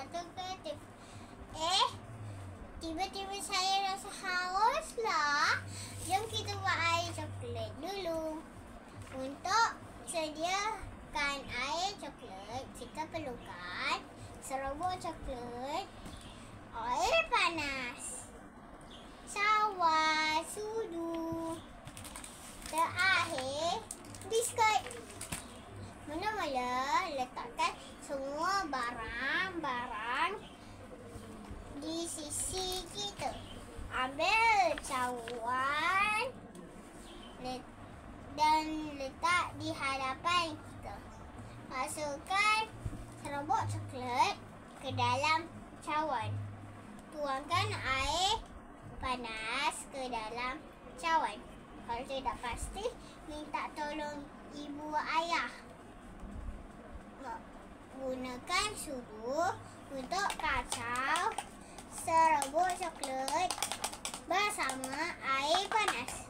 satu kreatif. Tiba-tiba saya rasa haus lah. Jom kita buat air coklat dulu. Untuk sediakan air coklat, kita perlukan serbuk coklat, air panas, cawan, sudu, terakhir biskut. Mula-mula letakkan semua barang-barang di sisi kita. Ambil cawan dan letak di hadapan kita. Masukkan serbuk coklat ke dalam cawan. Tuangkan air panas ke dalam cawan. Kalau tidak pasti, minta tolong ibu ayah. Gunakan sudu untuk kacau serbuk coklat bersama air panas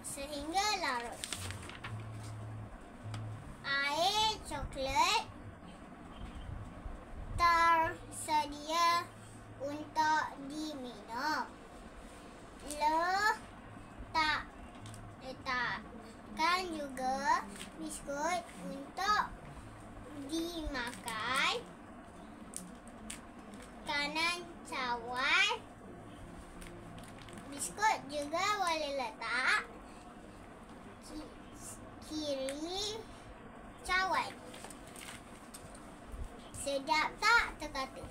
sehingga larut. Air coklat tersedia untuk diminum. Letakkan juga biskut untuk dimakan. Kanan cawan. Biskut juga boleh letak kiri cawan. Sedap tak terkata?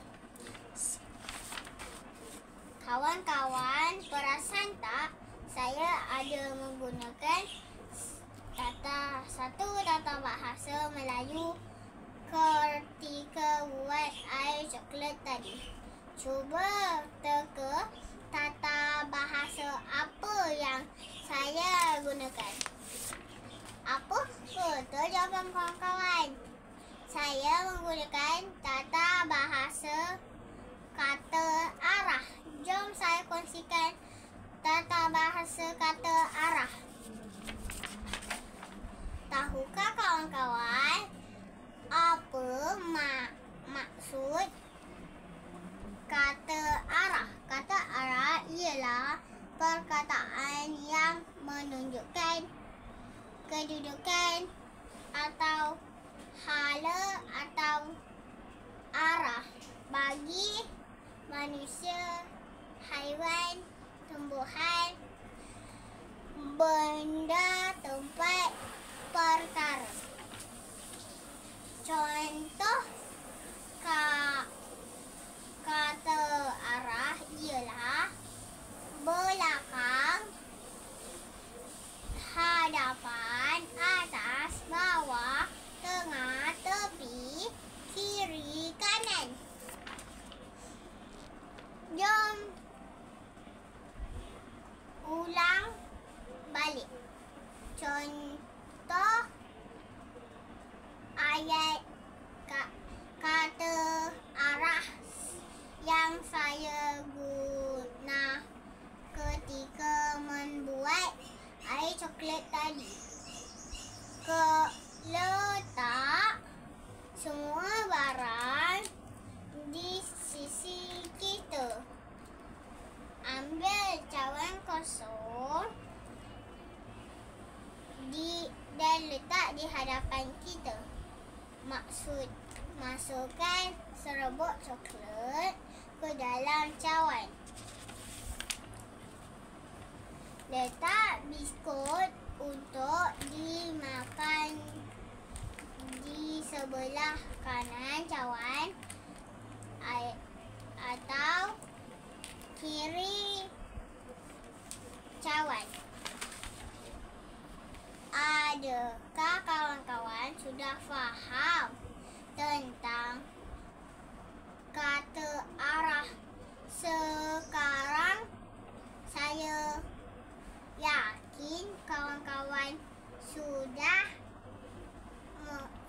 Kawan-kawan, perasan tak saya ada menggunakan satu tata bahasa Melayu ketika buat air coklat tadi. Cuba teka tata bahasa apa yang saya gunakan. Apa? Betul jawapan kawan-kawan. Saya menggunakan tata bahasa kata arah. Jom saya kongsikan tata bahasa kata arah. Tahukah kawan-kawan apa maksud kata arah? Kata arah ialah perkataan yang menunjukkan kedudukan atau hala atau arah bagi manusia, haiwan, tumbuhan, benda, tempat, perkara. Contoh kata arah ialah belakang, hadapan, atas, bawah, tengah, tepi, kiri, kanan. Jom ulang balik. Contoh ayat kata arah yang saya guna ketika membuat air coklat tadi. Letak semua barang di sisi kita. Ambil cawan kosong dan letak di hadapan kita. Masukkan serbuk coklat ke dalam cawan. Letak biskut untuk dimakan di sebelah kanan cawan atau kiri cawan. Adakah kawan-kawan sudah faham tentang kata arah? Sekarang saya yakin kawan-kawan sudah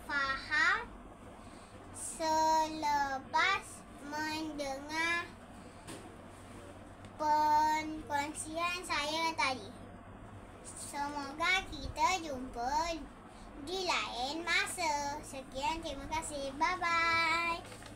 faham selepas mendengar perkongsian saya tadi. Semoga kita jumpa di lain masa. Sekian, terima kasih. Bye-bye.